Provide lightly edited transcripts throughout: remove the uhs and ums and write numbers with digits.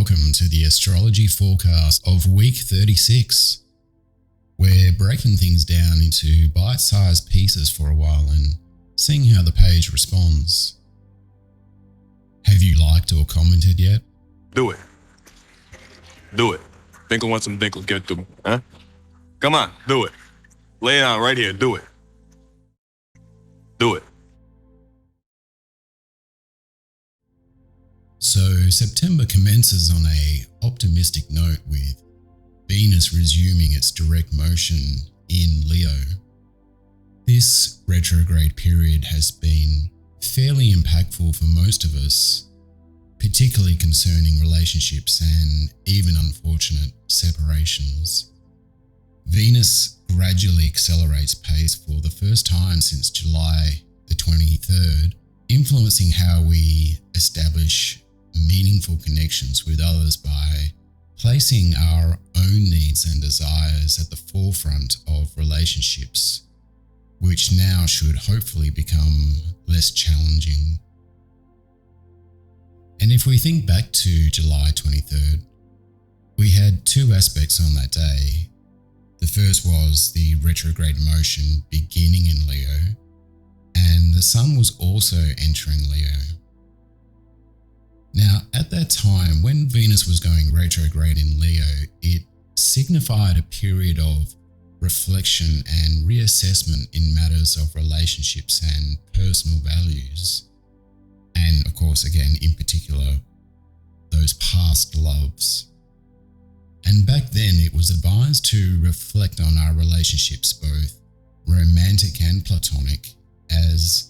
welcome to the astrology forecast of week 36. We're breaking things down into bite-sized pieces for a while and seeing how the page responds. Have you liked or commented yet? Do it. Do it. Dinkle wants some dinkle. Give it to me. Huh? Come on, do it. Lay it out right here. Do it. Do it. So September commences on a optimistic note with Venus resuming its direct motion in Leo. This retrograde period has been fairly impactful for most of us, particularly concerning relationships and even unfortunate separations. Venus gradually accelerates pace for the first time since July the 23rd, influencing how we establish meaningful connections with others by placing our own needs and desires at the forefront of relationships, which now should hopefully become less challenging. And if we think back to July 23rd, we had two aspects on that day. The first was the retrograde motion beginning in Leo, and the Sun was also entering Leo. Now, at that time, when Venus was going retrograde in Leo, it signified a period of reflection and reassessment in matters of relationships and personal values. And of course, again, in particular, those past loves. And back then, it was advised to reflect on our relationships, both romantic and platonic, as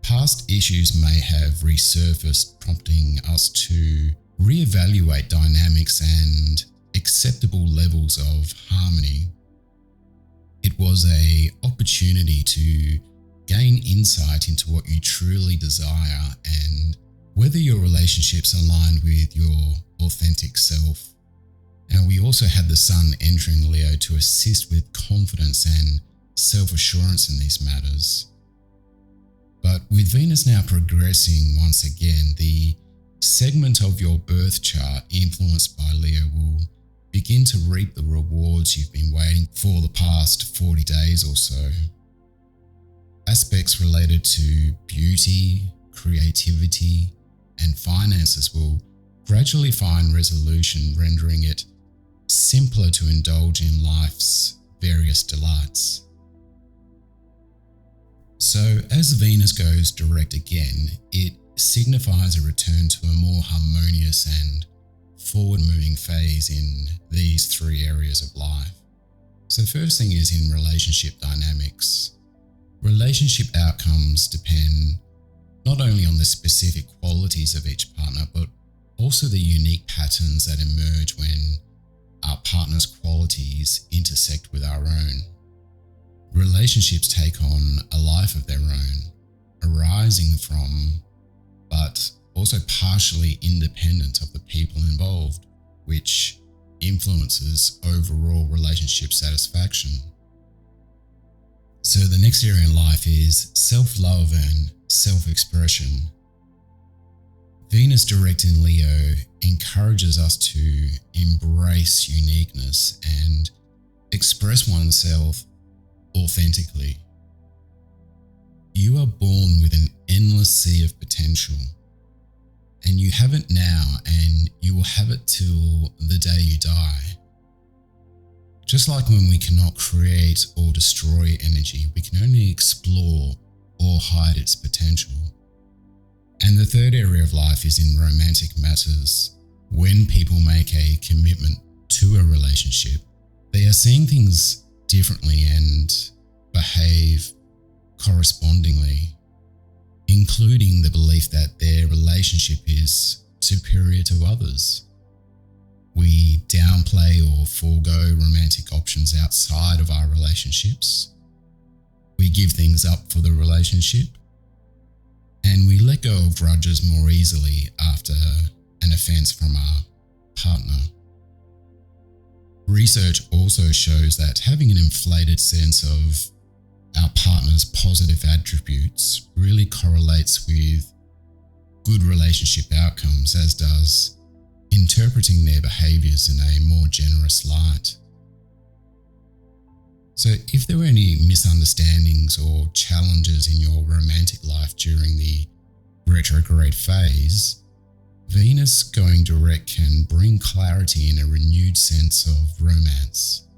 past issues may have resurfaced, prompting us to reevaluate dynamics and acceptable levels of harmony. It was an opportunity to gain insight into what you truly desire and whether your relationships align with your authentic self. And we also had the Sun entering Leo to assist with confidence and self-assurance in these matters. But with Venus now progressing once again, the segment of your birth chart influenced by Leo will begin to reap the rewards you've been waiting for the past 40 days or so. Aspects related to beauty, creativity, and finances will gradually find resolution, rendering it simpler to indulge in life's various delights. So as Venus goes direct again, it signifies a return to a more harmonious and forward-moving phase in these three areas of life. So the first thing is in relationship dynamics. Relationship outcomes depend not only on the specific qualities of each partner, but also the unique patterns that emerge when our partner's qualities intersect with our own. Relationships take on a life of their own, arising from, but also partially independent of the people involved, which influences overall relationship satisfaction. So the next area in life is self-love and self-expression. Venus direct in Leo encourages us to embrace uniqueness and express oneself authentically. You are born with an endless sea of potential, and you have it now, and you will have it till the day you die. Just like when we cannot create or destroy energy, we can only explore or hide its potential. And the third area of life is in romantic matters. When people make a commitment to a relationship, they are seeing things differently and behave correspondingly, including the belief that their relationship is superior to others. We downplay or forego romantic options outside of our relationships. We give things up for the relationship, and we let go of grudges more easily after an offense from our partner. Research also shows that having an inflated sense of our partner's positive attributes really correlates with good relationship outcomes, as does interpreting their behaviours in a more generous light. So if there were any misunderstandings or challenges in your romantic life during the retrograde phase, Venus going direct can bring clarity and a renewed sense of romance.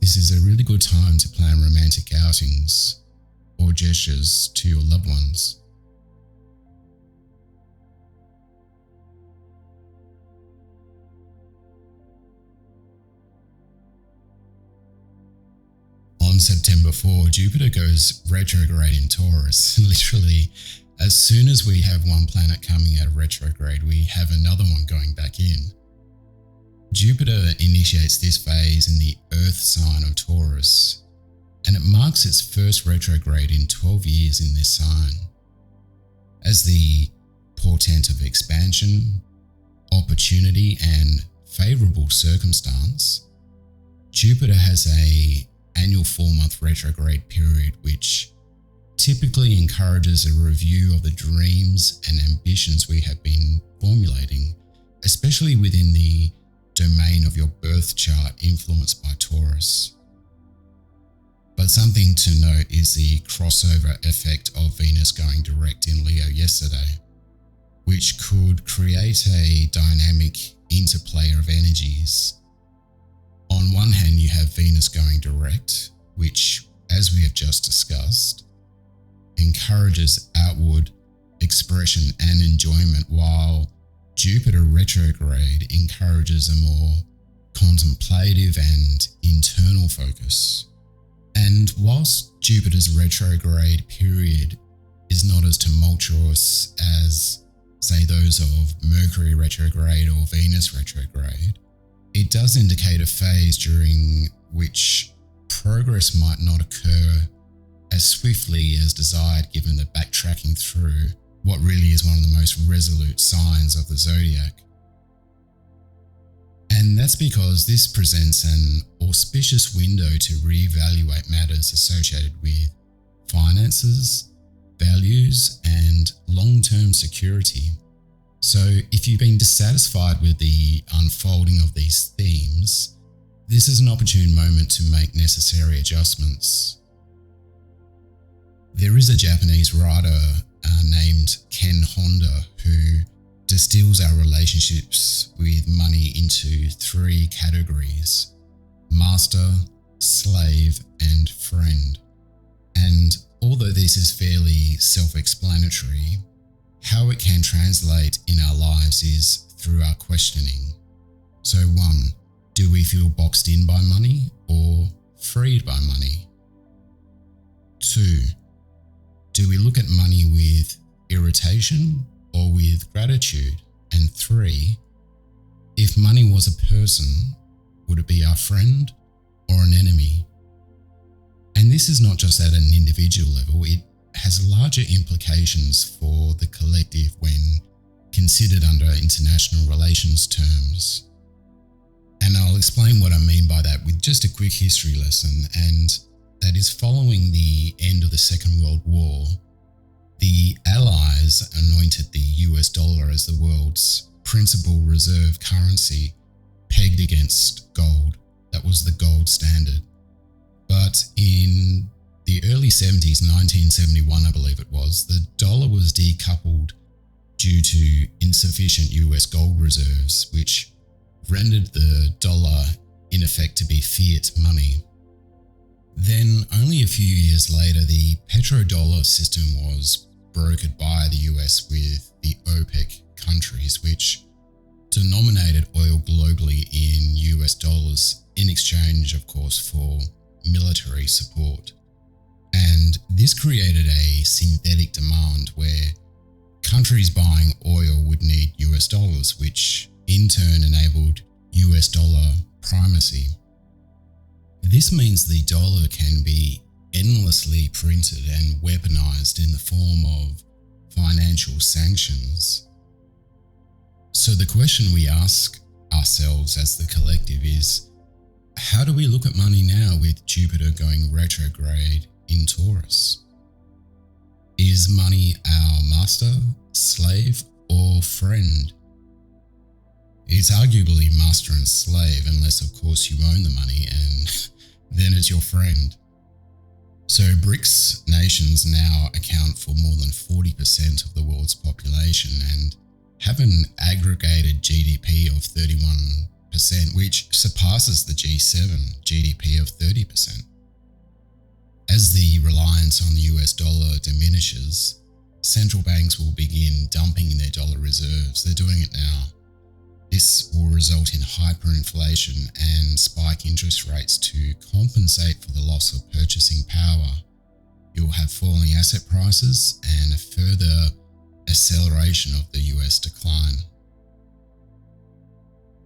This is a really good time to plan romantic outings or gestures to your loved ones. On September 4, Jupiter goes retrograde in Taurus. Literally, as soon as we have one planet coming out of retrograde, we have another one going back in. Jupiter initiates this phase in the Earth sign of Taurus, and it marks its first retrograde in 12 years in this sign. As the portent of expansion, opportunity, and favourable circumstance, Jupiter has an annual 4-month retrograde period which typically encourages a review of the dreams and ambitions we have been formulating, especially within the domain of your birth chart influenced by Taurus. But something to note is the crossover effect of Venus going direct in Leo yesterday, which could create a dynamic interplay of energies. On one hand, you have Venus going direct, which, as we have just discussed, encourages outward expression and enjoyment, while Jupiter retrograde encourages a more contemplative and internal focus. And whilst Jupiter's retrograde period is not as tumultuous as, say, those of Mercury retrograde or Venus retrograde, it does indicate a phase during which progress might not occur as swiftly as desired, given the backtracking through what really is one of the most resolute signs of the zodiac. And that's because this presents an auspicious window to reevaluate matters associated with finances, values, and long-term security. So if you've been dissatisfied with the unfolding of these themes, this is an opportune moment to make necessary adjustments. There is a Japanese writer named Ken Honda who distills our relationships with money into 3 categories: master, slave, and friend. And although this is fairly self-explanatory, how it can translate in our lives is through our questioning. So 1, do we feel boxed in by money or freed by money? 2, do we look at money with irritation or with gratitude? And 3, if money was a person, would it be our friend or an enemy? And this is not just at an individual level, it has larger implications for the collective when considered under international relations terms. And I'll explain what I mean by that with just a quick history lesson, and that is following the end of the Second World War, the Allies anointed the US dollar as the world's principal reserve currency, pegged against gold. That was the gold standard. But in the early 70s, 1971 I believe it was, the dollar was decoupled due to insufficient US gold reserves, which rendered the dollar in effect to be fiat money. Then only a few years later, the petrodollar system was brokered by the US with the OPEC countries, which denominated oil globally in US dollars in exchange, of course, for military support. And this created a synthetic demand where countries buying oil would need US dollars, which in turn enabled US dollar primacy. This means the dollar can be endlessly printed and weaponized in the form of financial sanctions. So the question we ask ourselves as the collective is, how do we look at money now with Jupiter going retrograde in Taurus? Is money our master, slave, or friend? It's arguably master and slave, unless of course you own the money and then it's your friend. So BRICS nations now account for more than 40% of the world's population and have an aggregated GDP of 31%, which surpasses the G7 GDP of 30%. As the reliance on the US dollar diminishes, central banks will begin dumping their dollar reserves. They're doing it now. This will result in hyperinflation and spike interest rates to compensate for the loss of purchasing power. You'll have falling asset prices and a further acceleration of the US decline.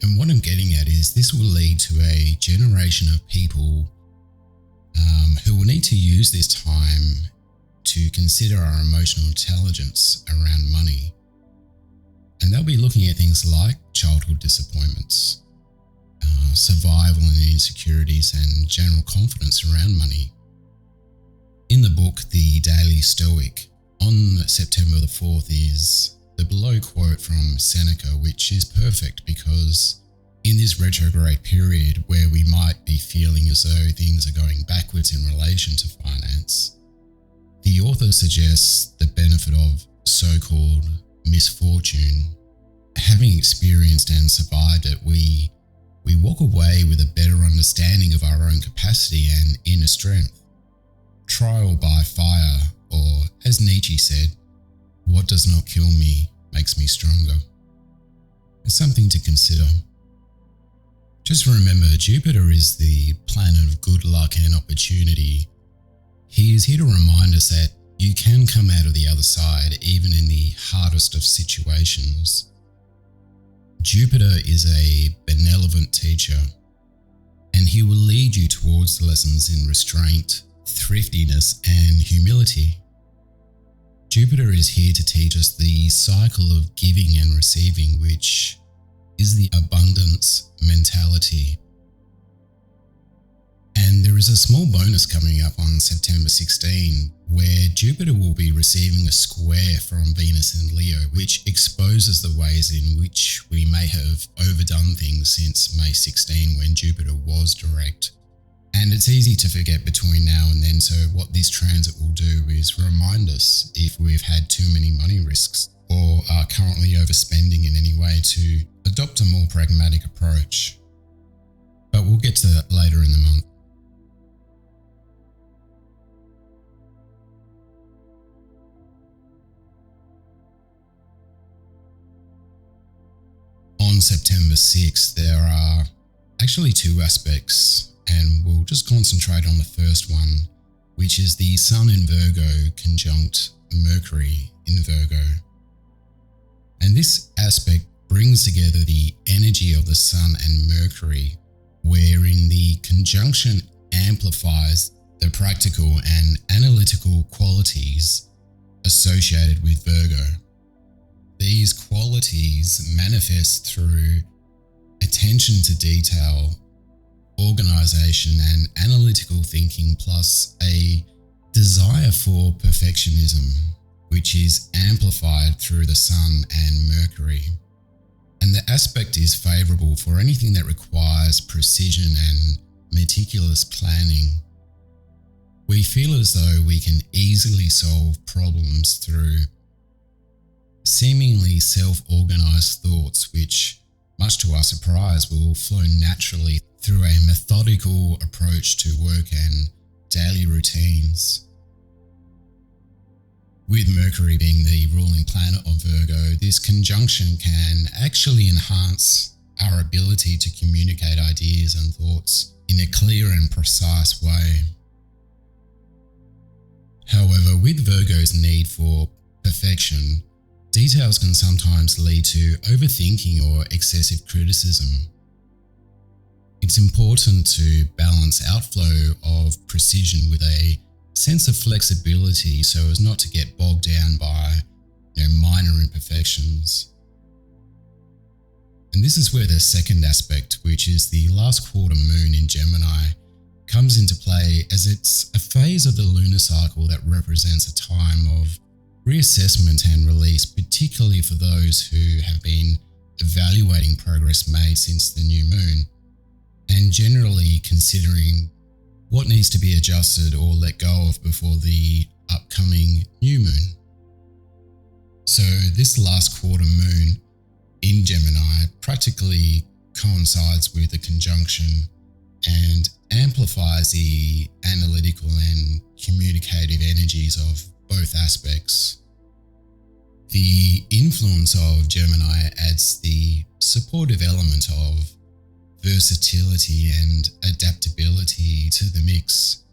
And what I'm getting at is this will lead to a generation of people who will need to use this time to consider our emotional intelligence around money. And they'll be looking at things like childhood disappointments, survival and insecurities, and general confidence around money. In the book, The Daily Stoic, on September the 4th is the below quote from Seneca, which is perfect because in this retrograde period where we might be feeling as though things are going backwards in relation to finance, the author suggests the benefit of so-called misfortune. Having experienced and survived it, we walk away with a better understanding of our own capacity and inner strength. Trial by fire, or as Nietzsche said, what does not kill me makes me stronger. It's something to consider. Just remember, Jupiter is the planet of good luck and opportunity. He is here to remind us that you can come out of the other side even in the hardest of situations. Jupiter is a benevolent teacher, and he will lead you towards the lessons in restraint, thriftiness, and humility. Jupiter is here to teach us the cycle of giving and receiving, which is the abundance mentality. And there is a small bonus coming up on September 16, where Jupiter will be receiving a square from Venus in Leo, which exposes the ways in which we may have overdone things since May 16 when Jupiter was direct. And it's easy to forget between now and then, so what this transit will do is remind us if we've had too many money risks or are currently overspending in any way to adopt a more pragmatic approach. But we'll get to that later in the month. On September 6th, there are actually two aspects, and we'll just concentrate on the first one, which is the Sun in Virgo conjunct Mercury in Virgo. And this aspect brings together the energy of the Sun and Mercury, wherein the conjunction amplifies the practical and analytical qualities associated with Virgo. These qualities manifest through attention to detail, organization, and analytical thinking, plus a desire for perfectionism, which is amplified through the Sun and Mercury. And the aspect is favorable for anything that requires precision and meticulous planning. We feel as though we can easily solve problems through seemingly self-organized thoughts, which, much to our surprise, will flow naturally through a methodical approach to work and daily routines. With Mercury being the ruling planet of Virgo, this conjunction can actually enhance our ability to communicate ideas and thoughts in a clear and precise way. However, with Virgo's need for perfection, details can sometimes lead to overthinking or excessive criticism. It's important to balance outflow of precision with a sense of flexibility so as not to get bogged down by minor imperfections. And this is where the second aspect, which is the last quarter moon in Gemini, comes into play, as it's a phase of the lunar cycle that represents a time of reassessment and release, particularly for those who have been evaluating progress made since the new moon, and generally considering what needs to be adjusted or let go of before the upcoming new moon. So this last quarter moon in Gemini practically coincides with a conjunction and amplifies the analytical and communicative energies of both aspects. The influence of Gemini adds the supportive element of versatility and adaptability to the mix.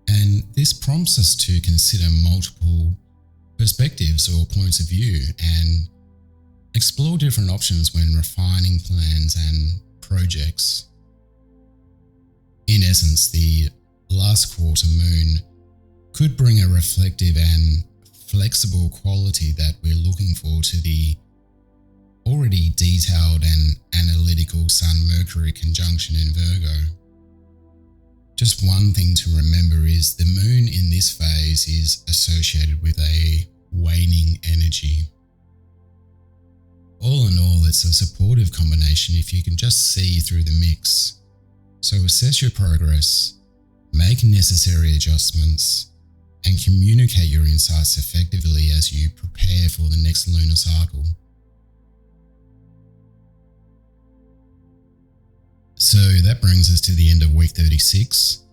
And this prompts us to consider multiple perspectives or points of view and explore different options when refining plans and projects. In essence, the last quarter moon could bring a reflective and flexible quality that we're looking for to the already detailed and analytical Sun-Mercury conjunction in Virgo. Just one thing to remember is the moon in this phase is associated with a waning energy. All in all, it's a supportive combination if you can just see through the mix. So assess your progress, make necessary adjustments, and communicate your insights effectively as you prepare for the next lunar cycle. So that brings us to the end of week 36.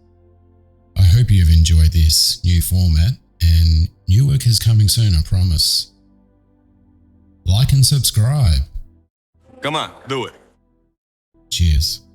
I hope you've enjoyed this new format, and new work is coming soon, I promise. Like and subscribe. Come on, do it. Cheers.